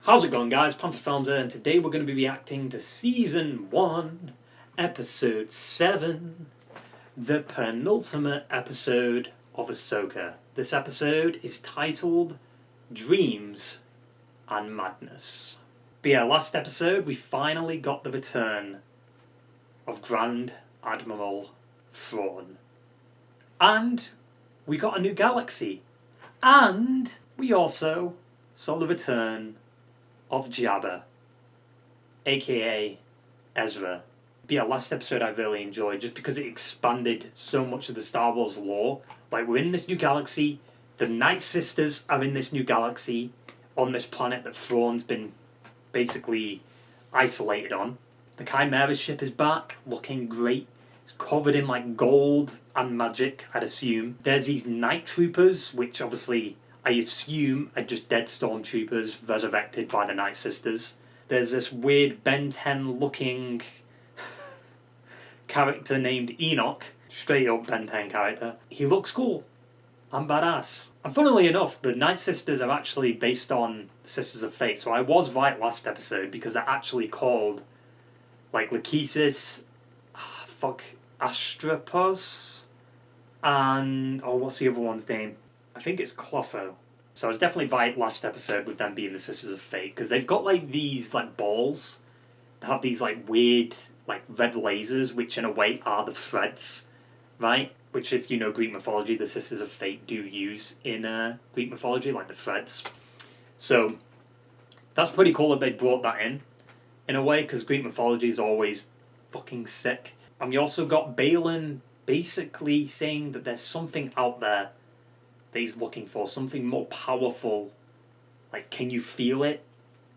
How's it going, guys? Panther Films here, and today we're going to be reacting to Season 1, Episode 7, the penultimate episode of Ahsoka. This episode is titled Dreams and Madness. But yeah, last episode we finally got the return of Grand Admiral Thrawn. And we got a new galaxy. And we also saw the return of Jabba, aka Ezra. But yeah, last episode I really enjoyed just because it expanded so much of the Star Wars lore. Like, we're in this new galaxy, the Night Sisters are in this new galaxy, on this planet that Thrawn's been basically isolated on. The Chimera ship is back, looking great. It's covered in like gold and magic, I'd assume. There's these night troopers, which obviously I assume are just dead stormtroopers resurrected by the Night Sisters. There's this weird Ben 10 looking character named Enoch. Straight up Ben 10 character. He looks cool and badass. And funnily enough, the Night Sisters are actually based on Sisters of Fate. So I was right last episode because they're actually called like Lachesis, Astropos, and what's the other one's name? I think it's Clotho. So I was definitely right last episode with them being the Sisters of Fate, because they've got like these like balls that have these like weird like red lasers, which in a way are the threads, right? Which, if you know Greek mythology, the Sisters of Fate do use in Greek mythology, like the threads. So that's pretty cool that they brought that in a way, because Greek mythology is always fucking sick. And we also got Baylon basically saying that there's something out there that he's looking for, something more powerful. Like, can you feel it?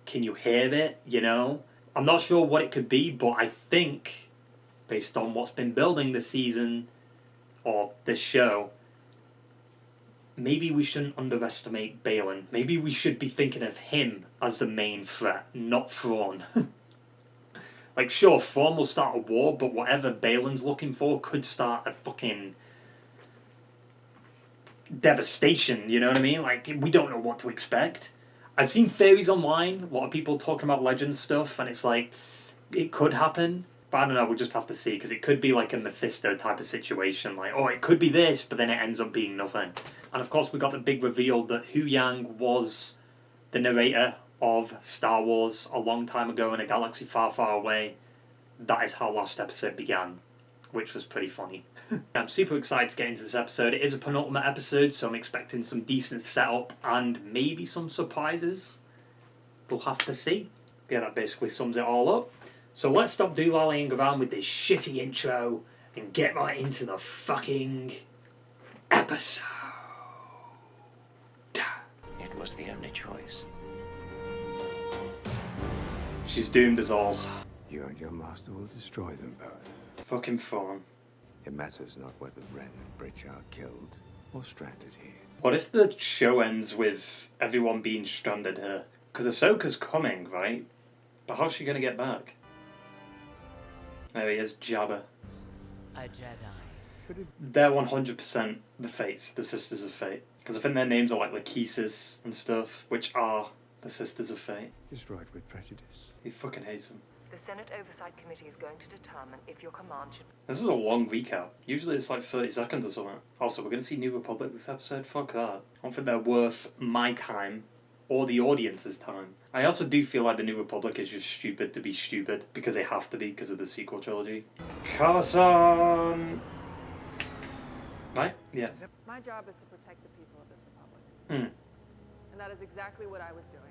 Can you hear it? You know? I'm not sure what it could be, but I think, based on what's been building this season, or this show, maybe we shouldn't underestimate Baylon. Maybe we should be thinking of him as the main threat, not Thrawn. Like, sure, Thrawn will start a war, but whatever Baylon's looking for could start a fucking devastation, you know what I mean? Like, we don't know what to expect. I've seen theories online, a lot of people talking about Legends stuff, and it's like, it could happen, but I don't know, we'll just have to see, because it could be like a Mephisto type of situation, like, oh, it could be this, but then it ends up being nothing. And of course we got the big reveal that Hu Yang was the narrator of Star Wars a long time ago in a galaxy far, far away. That is how last episode began, which was pretty funny. I'm super excited to get into this episode. It is a penultimate episode, so I'm expecting some decent setup and maybe some surprises. We'll have to see. Yeah, that basically sums it all up. So let's stop doolallying around with this shitty intro and get right into the fucking episode. It was the only choice. She's doomed us all. You and your master will destroy them both. Fucking Thrawn. It matters not whether Ren and Bridge are killed or stranded here. What if the show ends with everyone being stranded here? Because Ahsoka's coming, right? But how's she going to get back? Maybe it's Jabba. A Jedi. They're 100% the Fates, the Sisters of Fate. Because I think their names are like Lachesis and stuff, which are the Sisters of Fate. Destroyed with prejudice. He fucking hates them. The Senate Oversight Committee is going to determine if your command should... This is a long recap. Usually it's like 30 seconds or something. Also, we're going to see New Republic this episode. Fuck that. I don't think they're worth my time or the audience's time. I also do feel like the New Republic is just stupid to be stupid, because they have to be because of the sequel trilogy. Carson! Right? Yeah. My job is to protect the people of this republic. Hmm. And that is exactly what I was doing.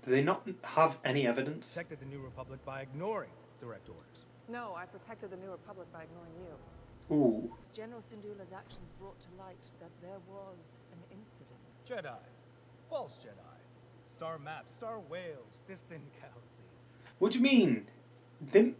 Do they not have any evidence? Protected the New Republic by ignoring direct orders. No, I protected the New Republic by ignoring you. Ooh. General Syndulla's actions brought to light that there was an incident. Jedi. False Jedi. Star maps, star whales, distant galaxies. What do you mean? Didn't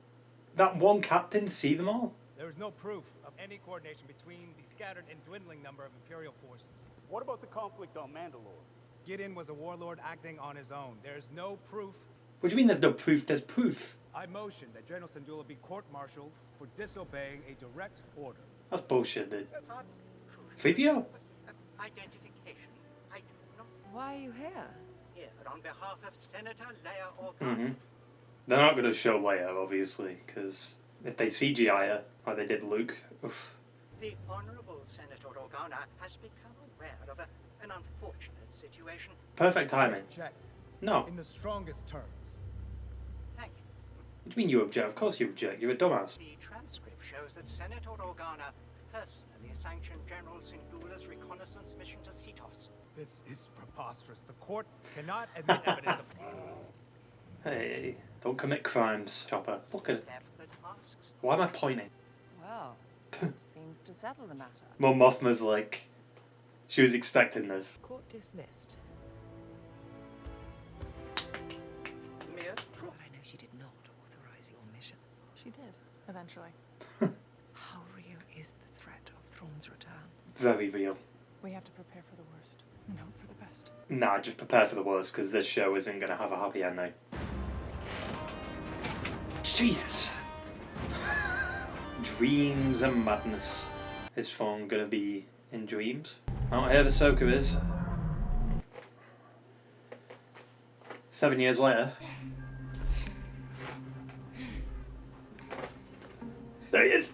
that one captain see them all? There is no proof of any coordination between the scattered and dwindling number of Imperial forces. What about the conflict on Mandalore? Gideon was a warlord acting on his own. There's no proof. What do you mean there's no proof? There's proof. I motioned that General Syndulla be court-martialed for disobeying a direct order. That's bullshit, dude. 3PO? Identification. I do not. Why are you here? here on behalf of Senator Leia Organa. They're not going to show Leia, obviously, because if they CGI her, like they did Luke, oof. The Honourable Senator Organa has become aware of an unfortunate situation. Perfect timing. Object. No. In the strongest terms. Thank you. What do you mean you object? Of course you object. You're a dumbass. The transcript shows that Senator Organa personally sanctioned General Syndulla's reconnaissance mission to Cetos. This is preposterous. The court cannot admit evidence of... Hey, don't commit crimes, Chopper. Look at it. Step that asks Why am I pointing? Well, it seems to settle the matter. Mon Mothma's like, she was expecting this. Court dismissed. mere But I know she did not authorize your mission. She did, eventually. How real is the threat of Thrawn's return? Very real. We have to prepare for the worst and hope for the best. Nah, just prepare for the worst, because this show isn't going to have a happy ending. Jesus. Dreams and madness. Is Thrawn going to be in dreams? I don't hear Ahsoka is. 7 years later. There he is.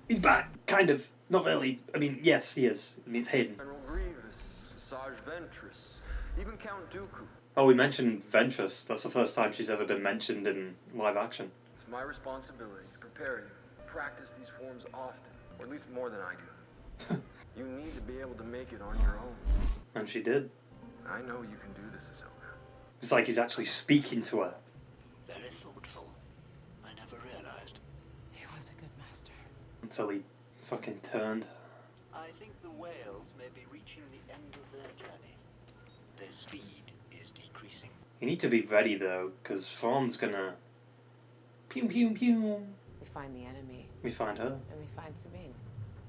He's back. Kind of. Not really. I mean, yes, he is. I mean, it's hidden. General Grievous, Sage Ventress, even Count Dooku. Oh, we mentioned Ventress. That's the first time she's ever been mentioned in live action. It's my responsibility to prepare you, practice these forms often, or at least more than I do. You need to be able to make it on your own. And she did. I know you can do this, Ahsoka. It's like he's actually speaking to her. Very thoughtful. I never realized. He was a good master. Until he fucking turned. I think the whales may be reaching the end of their journey. Their speed is decreasing. You need to be ready though, because Thrawn's gonna... Pew pew pew. We find the enemy, We find her. and we find Sabine.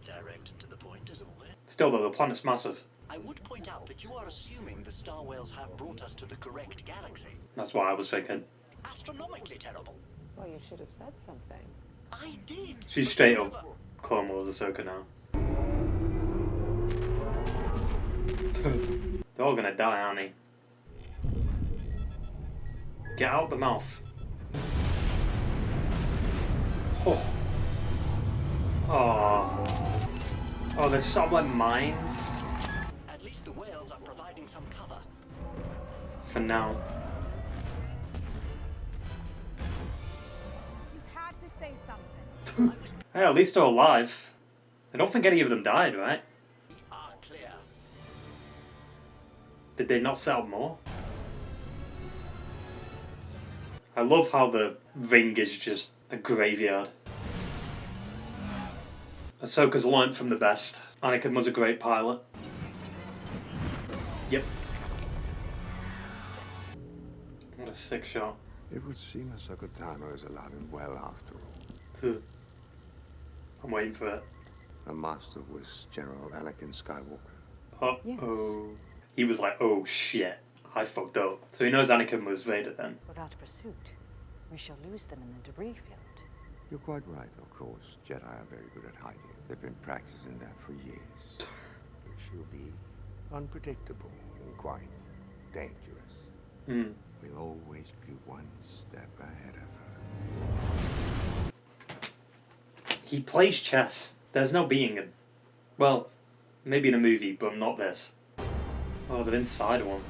Direct and to the point, as always. Still though, the planet's massive. I would point out that you are assuming the star whales have brought us to the correct galaxy. That's what I was thinking. Astronomically terrible. Well, you should have said something. I did. She's but straight you up never- Clone Wars Ahsoka now. They're all gonna die, aren't they? Get out the mouth. Oh. Oh. Oh, they've sort of like mines. At least the whales are providing some cover. For now. You had to say something. Hey, at least they're alive. I don't think any of them died, right? We are clear. Did they not set up more? I love how the ring is just a graveyard. Ahsoka's learnt from the best. Anakin was a great pilot. Yep. What a sick shot. It would seem Ahsoka Tano is alive and well after all. I'm waiting for it. The master was General Anakin Skywalker. Oh, Yes. oh. He was like, oh shit, I fucked up. So he knows Anakin was Vader then. Without pursuit, we shall lose them in the debris field. You're quite right, of course. Jedi are very good at hiding. They've been practicing that for years. She'll be unpredictable and quite dangerous. Hmm. We'll always be one step ahead of her. He plays chess. There's no being him. Well, maybe in a movie, but not this. Oh, they're inside one.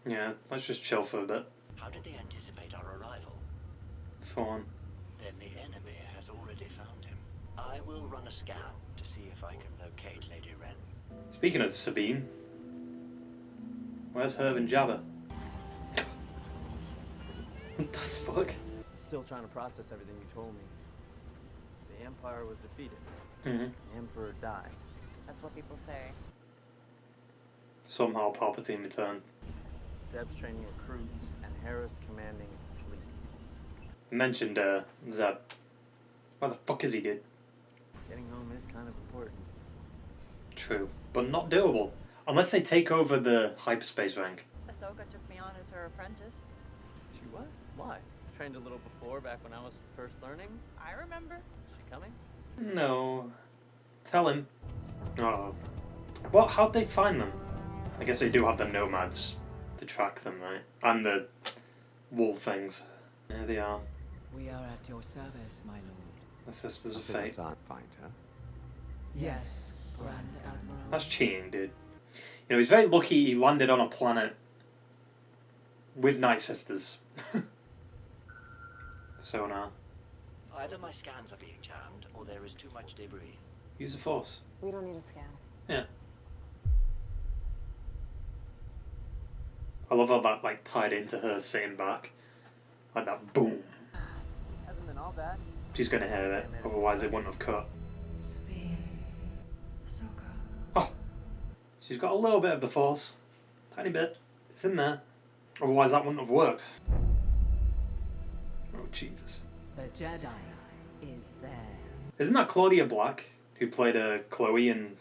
Yeah, let's just chill for a bit. How did they anticipate our arrival? Thrawn. Then the enemy has already found him. I will run a scan to see if I can locate Lady Wren. Speaking of Sabine, where's her and Jabba? What the fuck? Still trying to process everything you told me. The Empire was defeated. Mm-hmm. The Emperor died. That's what people say. Somehow Palpatine returned. Zeb's training recruits, and Hera's commanding a fleet. You mentioned Zeb. Where the fuck is he, dude? Getting home is kind of important. True, but not doable. Unless they take over the hyperspace rank. Ahsoka took me on as her apprentice. She what? Why? Trained a little before, back when I was first learning. I remember. Is she coming? No. Tell him. Oh. What? How'd they find them? I guess they do have the nomads to track them, right? And the wolf things. There they are. We are at your service, my lord. The Sisters of Fate. Can't find her. Yes, Grand Admiral. That's cheating, dude. You know, he's very lucky he landed on a planet with Night Sisters. So now. Either my scans are being jammed, or there is too much debris. Use the Force. We don't need a scan. Yeah. I love how that like tied into her sitting back. Like that boom. Hasn't been all bad. She's gonna hear it, otherwise it wouldn't have cut. Oh! She's got a little bit of the Force. Tiny bit. It's in there. Otherwise that wouldn't have worked. Oh Jesus. The Jedi is there. Isn't that Claudia Black, who played Chloe in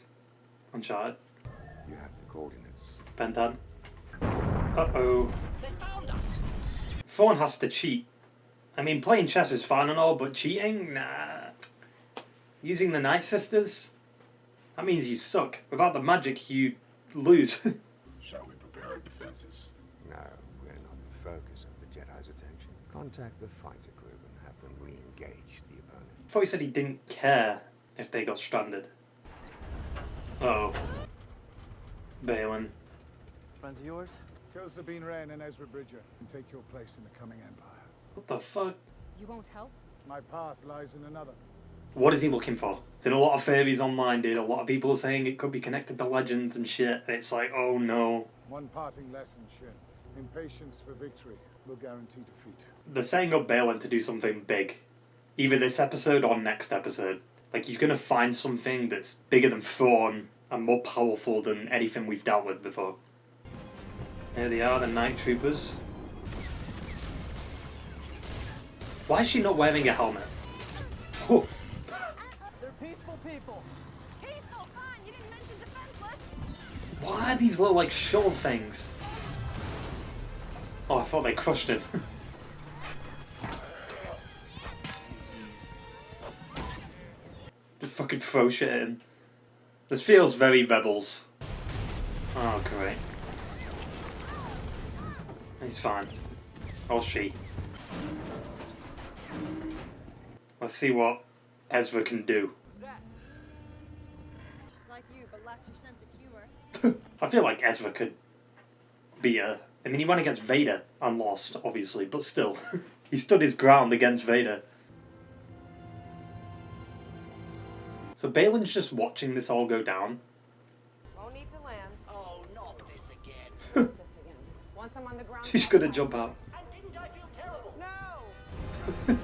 Uncharted? You have the coordinates. Pentad. Uh-oh. They found us! Thrawn has to cheat. I mean, playing chess is fine and all, but cheating? Nah. Using the Night Sisters? That means you suck. Without the magic, you lose. Shall we prepare our defenses? No, we're not the focus of the Jedi's attention. Contact the fighter group and have them re-engage the opponent. I thought he said he didn't care if they got stranded. Uh-oh. Baylon. Friends of yours? Kill Sabine Wren and Ezra Bridger and take your place in the coming Empire. What the fuck? You won't help? My path lies in another. What is he looking for? There's a lot of theories online, dude. A lot of people are saying it could be connected to legends and shit. And it's like, oh no. One parting lesson, Shin. Impatience for victory will guarantee defeat. They're setting up Baylon to do something big. Either this episode or next episode. Like, he's gonna find something that's bigger than Thrawn and more powerful than anything we've dealt with before. Here they are, the Night Troopers. Why is she not wearing a helmet? Oh. They're peaceful people. Peaceful, fine. You didn't mention defenseless. Why are these little, like, shuttle things? Oh, I thought they crushed him. Just fucking throw shit in. This feels very Rebels. Oh, great. He's fine. Or she. Let's see what Ezra can do. She's like you, but lacks your sense of humor. I feel like Ezra could beat her. I mean, he went against Vader and lost, obviously, but still. He stood his ground against Vader. So Baylon's just watching this all go down. Won't need to land. Oh, not this again. What's this again? Once I'm on the ground. She's gonna jump out. And didn't I feel terrible? No!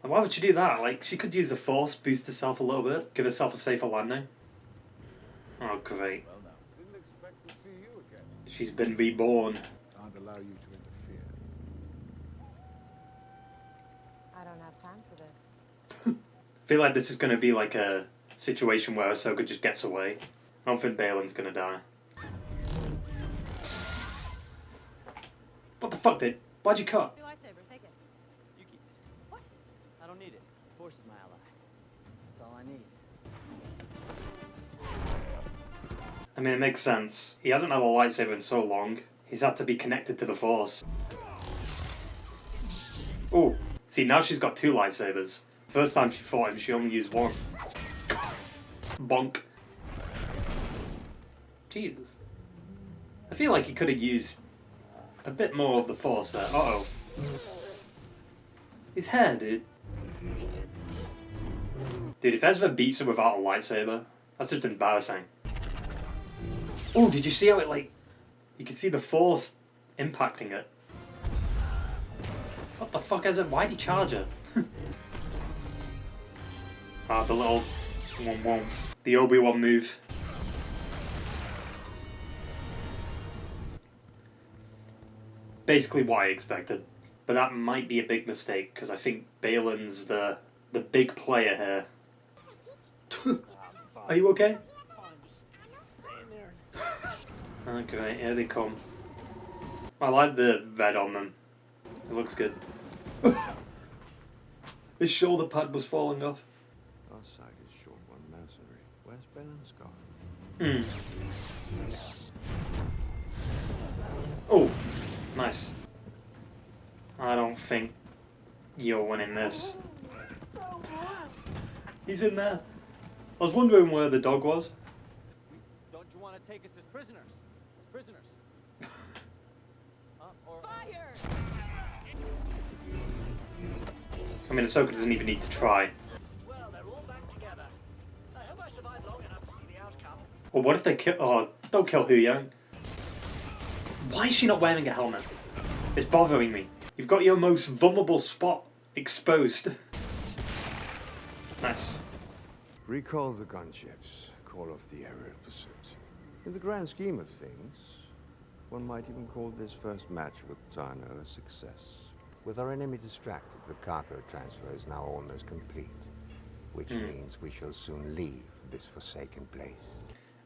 And why would she do that? Like, she could use the Force, boost herself a little bit, give herself a safer landing. Oh, great. Well, now, didn't expect to see you again. She's been reborn. Can't allow you to interfere. I don't have time for this. I feel like this is going to be like a situation where Ahsoka just gets away. I don't think Baylon's going to die. What the fuck, dude? Why'd you cut? Your lightsaber, take it. You keep it. What? I don't need it. The Force is my ally. That's all I need. I mean, it makes sense. He hasn't had a lightsaber in so long. He's had to be connected to the Force. Oh, see, now she's got two lightsabers. First time she fought him, she only used one. Bonk. Jesus. I feel like he could have used a bit more of the Force there. Uh-oh. His hair, dude. Dude, if Ezra beats him without a lightsaber, that's just embarrassing. Oh, did you see how it, like... You can see the Force impacting it. What the fuck, Ezra? Why'd he charge her? Ah, the little... The Obi-Wan move. Basically what I expected. But that might be a big mistake, because I think Baylon's the big player here. Are you okay? Okay, here they come. I like the red on them. It looks good. His shoulder pad was falling off. mercenary. Where's Baylon's scar? Oh, nice. I don't think you're winning this. He's in there. I was wondering where the dog was. Don't you want to take us as prisoners? As prisoners? Fire! I mean, Ahsoka doesn't even need to try. Well, they're all back together. I hope I survive long enough to see the outcome. Or what if they kill... Oh, don't kill Hu Yang. Why is she not wearing a helmet? It's bothering me. You've got your most vulnerable spot exposed. Nice. Recall the gunships. Call off the aerial pursuit. In the grand scheme of things, one might even call this first match with Tano a success. With our enemy distracted, the cargo transfer is now almost complete. Which means we shall soon leave this forsaken place.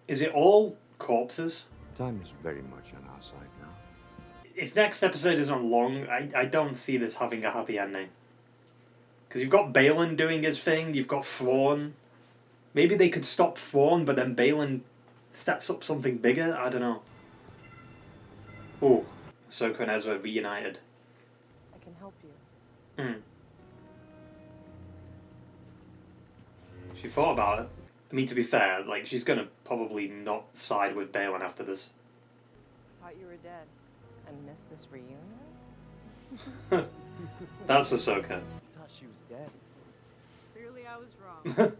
Is it all corpses? Time is very much on our side now. If next episode isn't long, I don't see this having a happy ending. Because you've got Baylon doing his thing, you've got Thrawn. Maybe they could stop Thrawn, but then Baylon sets up something bigger? I don't know. Oh, Ahsoka and Ezra reunited. I can help you. She thought about it. I mean, to be fair, like, she's gonna probably not side with Baylon after this. Thought you were dead. And missed this reunion? That's Ahsoka. You thought she was dead. Clearly I was wrong.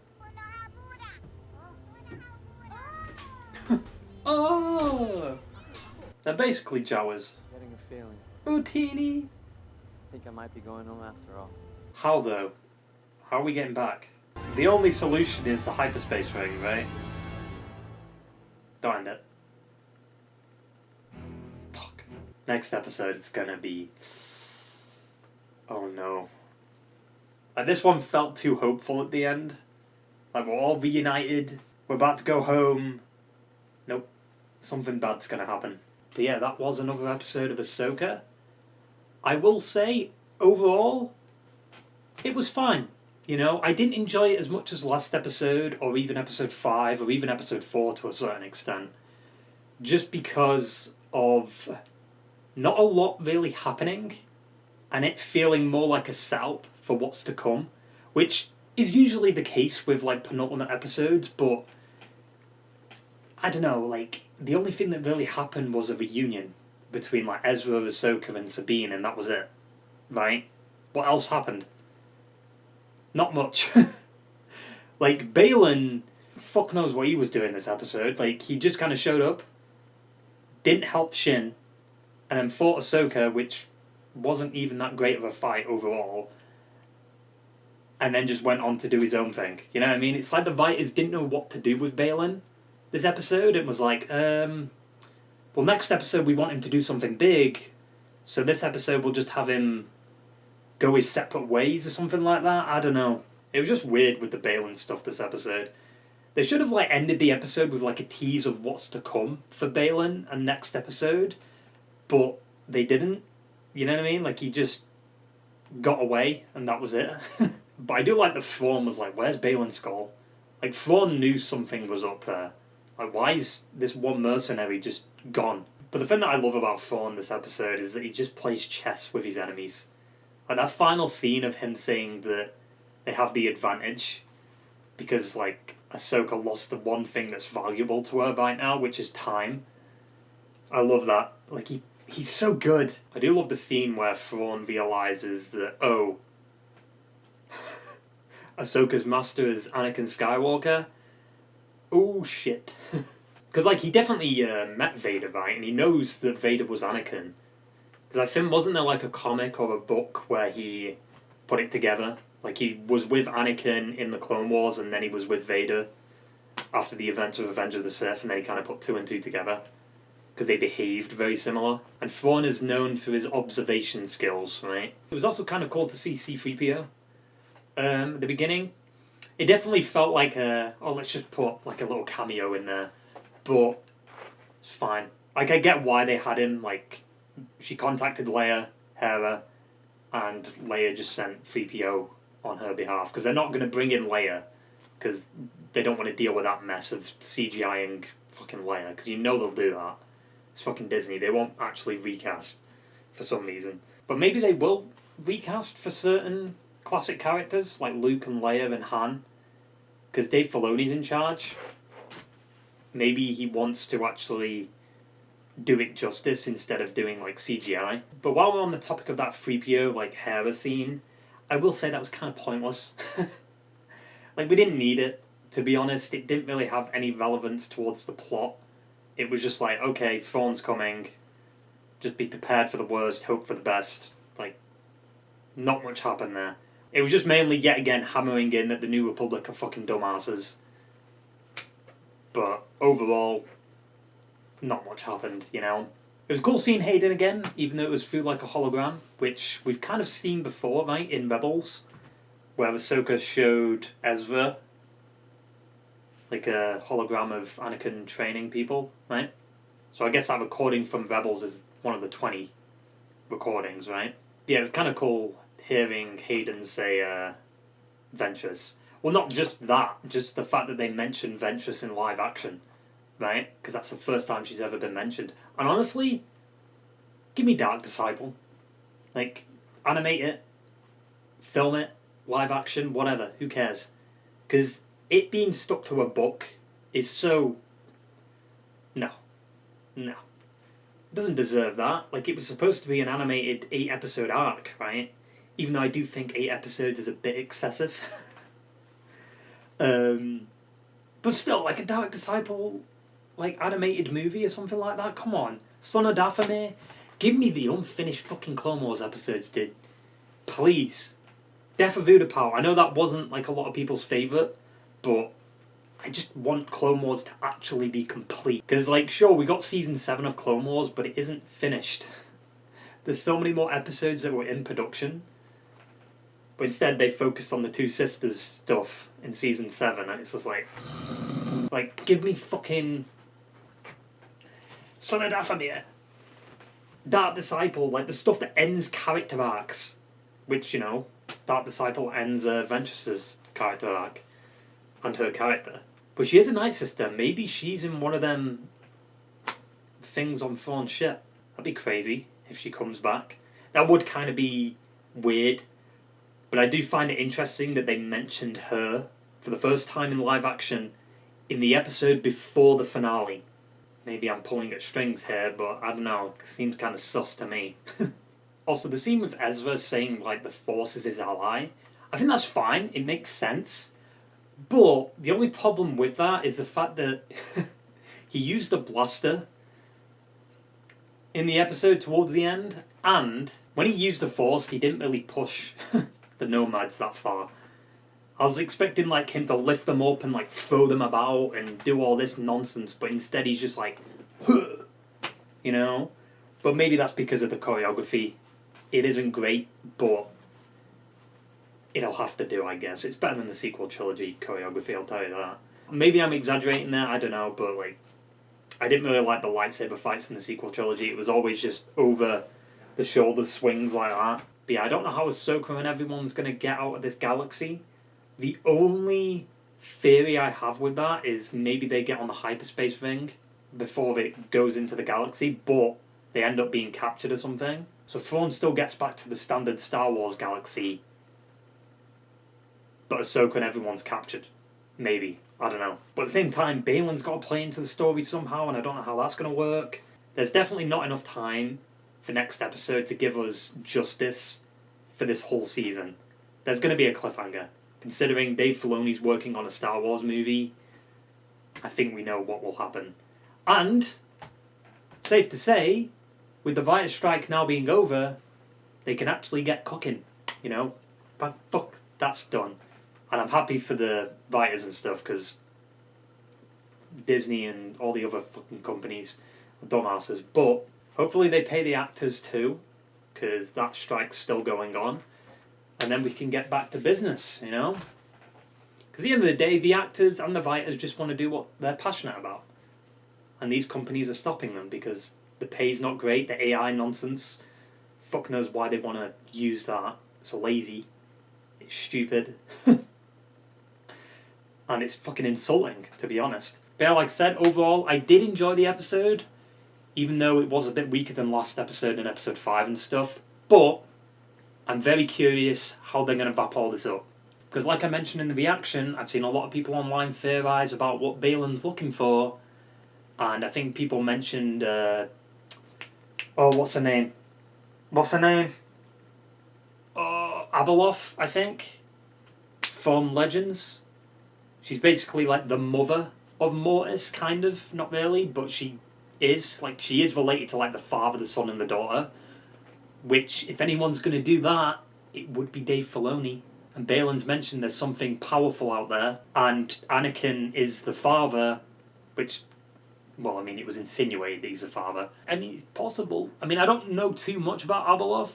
Oh! They're basically Jawas. Getting a feeling. Oh, teeny. I think I might be going home after all. How, though? How are we getting back? The only solution is the hyperspace ring, right? Don't end it. Fuck. Next episode, it's gonna be... Oh no. Like, this one felt too hopeful at the end. Like, we're all reunited. We're about to go home. Nope. Something bad's gonna happen. But yeah, that was another episode of Ahsoka. I will say, overall, it was fine. You know, I didn't enjoy it as much as last episode, or even episode 5, or even episode 4 to a certain extent. Just because of not a lot really happening, and it feeling more like a setup for what's to come, which is usually the case with, like, penultimate episodes, but I don't know, like, the only thing that really happened was a reunion between, like, Ezra, Ahsoka, and Sabine, and that was it. Right? What else happened? Not much. Like, Baylon, fuck knows what he was doing this episode. Like, he just kind of showed up, didn't help Shin, and then fought Ahsoka, which wasn't even that great of a fight overall, and then just went on to do his own thing. You know what I mean? It's like the writers didn't know what to do with Baylon this episode. It was like, well, next episode we want him to do something big, so this episode we'll just have him go his separate ways or something like that. I don't know. It was just weird with the Baylon stuff this episode. They should have, like, ended the episode with, like, a tease of what's to come for Baylon and next episode, but they didn't. You know what I mean? Like, he just got away and that was it. But I do like that Thrawn was like, where's Baylon's skull? Like, Thrawn knew something was up there. Like, why is this one mercenary just gone? But the thing that I love about Thrawn this episode is that he just plays chess with his enemies. Like, that final scene of him saying that they have the advantage because, like, Ahsoka lost the one thing that's valuable to her right now, which is time. I love that. Like, he's so good. I do love the scene where Thrawn realizes that, oh, Ahsoka's master is Anakin Skywalker. Oh, shit. Because, like, he definitely met Vader, right? And he knows that Vader was Anakin. Because I think, wasn't there, like, a comic or a book where he put it together? Like, he was with Anakin in the Clone Wars, and then he was with Vader after the events of Revenge of the Sith, and then he kind of put 2 and 2 together. Because they behaved very similar. And Thrawn is known for his observation skills, right? It was also kind of cool to see C-3PO at the beginning. It definitely felt like let's just put, like, a little cameo in there. But it's fine. Like, I get why they had him, like, she contacted Leia, Hera, and Leia just sent 3PO on her behalf. Because they're not going to bring in Leia. Because they don't want to deal with that mess of CGIing fucking Leia, because you know they'll do that. It's fucking Disney. They won't actually recast for some reason. But maybe they will recast for certain classic characters, like Luke and Leia and Han, because Dave Filoni's in charge. Maybe he wants to actually do it justice instead of doing like CGI. But while we're on the topic of that 3PO like Hera scene, I will say that was kind of pointless. Like, we didn't need it, to be honest. It didn't really have any relevance towards the plot. It was just like, okay, Thrawn's coming, just be prepared for the worst, hope for the best. Like, not much happened there. It was just mainly, yet again, hammering in that the New Republic are fucking dumbasses. But overall, not much happened, you know. It was cool seeing Hayden again, even though it was through like a hologram, which we've kind of seen before, right, in Rebels, where Ahsoka showed Ezra like a hologram of Anakin training people, right? So I guess that recording from Rebels is one of the 20 recordings, right? Yeah, it was kind of cool hearing Hayden say Ventress. Well, not just that, just the fact that they mentioned Ventress in live action, right? Because that's the first time she's ever been mentioned. And honestly, give me Dark Disciple. Like, animate it, film it, live action, whatever, who cares? Because it being stuck to a book is so... No. It doesn't deserve that. Like, it was supposed to be an animated 8-episode arc, right? Even though I do think 8 episodes is a bit excessive. But still, like a Dark Disciple, like, animated movie or something like that, come on. Son of Dathomir, give me the unfinished fucking Clone Wars episodes, dude. Please. Death of Utapau, I know that wasn't, like, a lot of people's favourite, but I just want Clone Wars to actually be complete. Because, like, sure, we got Season 7 of Clone Wars, but it isn't finished. There's so many more episodes that were in production. But instead, they focused on the two sisters stuff in Season 7, and it's just like, give me fucking Son of Dathomir, Dark Disciple, like, the stuff that ends character arcs. Which, you know, Dark Disciple ends Ventress's character arc. And her character. But she is a Night Sister. Maybe she's in one of them things on Thrawn's ship. That'd be crazy if she comes back. That would kind of be weird. But I do find it interesting that they mentioned her for the first time in live action in the episode before the finale. Maybe I'm pulling at strings here, but I don't know. It seems kind of sus to me. Also, the scene with Ezra saying, like, the Force is his ally, I think that's fine. It makes sense. But the only problem with that is the fact that he used a blaster in the episode towards the end, and when he used the Force, he didn't really push the Nomads that far. I was expecting like him to lift them up and like throw them about and do all this nonsense, but instead he's just like, you know? But maybe that's because of the choreography. It isn't great, but it'll have to do, I guess. It's better than the sequel trilogy choreography, I'll tell you that. Maybe I'm exaggerating there, I don't know, but like, I didn't really like the lightsaber fights in the sequel trilogy. It was always just over the shoulder swings like that. But yeah, I don't know how Ahsoka and everyone's going to get out of this galaxy. The only theory I have with that is maybe they get on the hyperspace ring before it goes into the galaxy, but they end up being captured or something. So Thrawn still gets back to the standard Star Wars galaxy, but Ahsoka and everyone's captured. Maybe. I don't know. But at the same time, Baylon's got to play into the story somehow, and I don't know how that's going to work. There's definitely not enough time for next episode to give us justice for this whole season. There's going to be a cliffhanger. Considering Dave Filoni's working on a Star Wars movie, I think we know what will happen. And, safe to say, with the writer's strike now being over, they can actually get cooking, you know? But fuck, that's done. And I'm happy for the writers and stuff, because Disney and all the other fucking companies are dumbasses. But hopefully they pay the actors too, because that strike's still going on. And then we can get back to business, you know? Because at the end of the day, the actors and the writers just want to do what they're passionate about. And these companies are stopping them because the pay's not great, the AI nonsense. Fuck knows why they want to use that. It's lazy. It's stupid. And it's fucking insulting, to be honest. But yeah, like I said, overall, I did enjoy the episode, even though it was a bit weaker than last episode in episode 5 and stuff. But I'm very curious how they're going to wrap all this up. Because like I mentioned in the reaction, I've seen a lot of people online theorise about what Baylon's looking for. And I think people mentioned... what's her name? Abeloth, I think. From Legends. She's basically like the mother of Mortis, kind of. Not really, but she is. Like, she is related to like the father, the son, and the daughter. Which, if anyone's going to do that, it would be Dave Filoni. And Baylon's mentioned there's something powerful out there. And Anakin is the father, which... Well, I mean, it was insinuated that he's the father. I mean, it's possible. I mean, I don't know too much about Abeloth,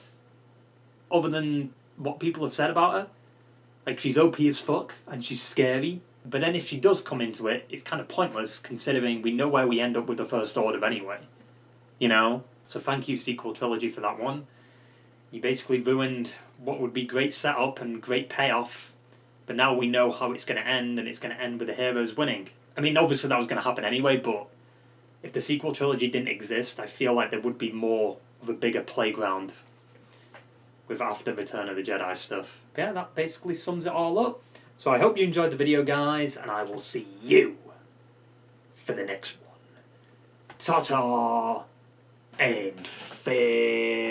other than what people have said about her. Like, she's OP as fuck, and she's scary. But then if she does come into it, it's kind of pointless, considering we know where we end up with the First Order anyway. You know? So thank you, sequel trilogy, for that one. You basically ruined what would be great setup and great payoff, but now we know how it's going to end, and it's going to end with the heroes winning. I mean, obviously that was going to happen anyway, but if the sequel trilogy didn't exist, I feel like there would be more of a bigger playground with after Return of the Jedi stuff. But yeah, that basically sums it all up. So I hope you enjoyed the video, guys, and I will see you for the next one. Ta-ta and farewell.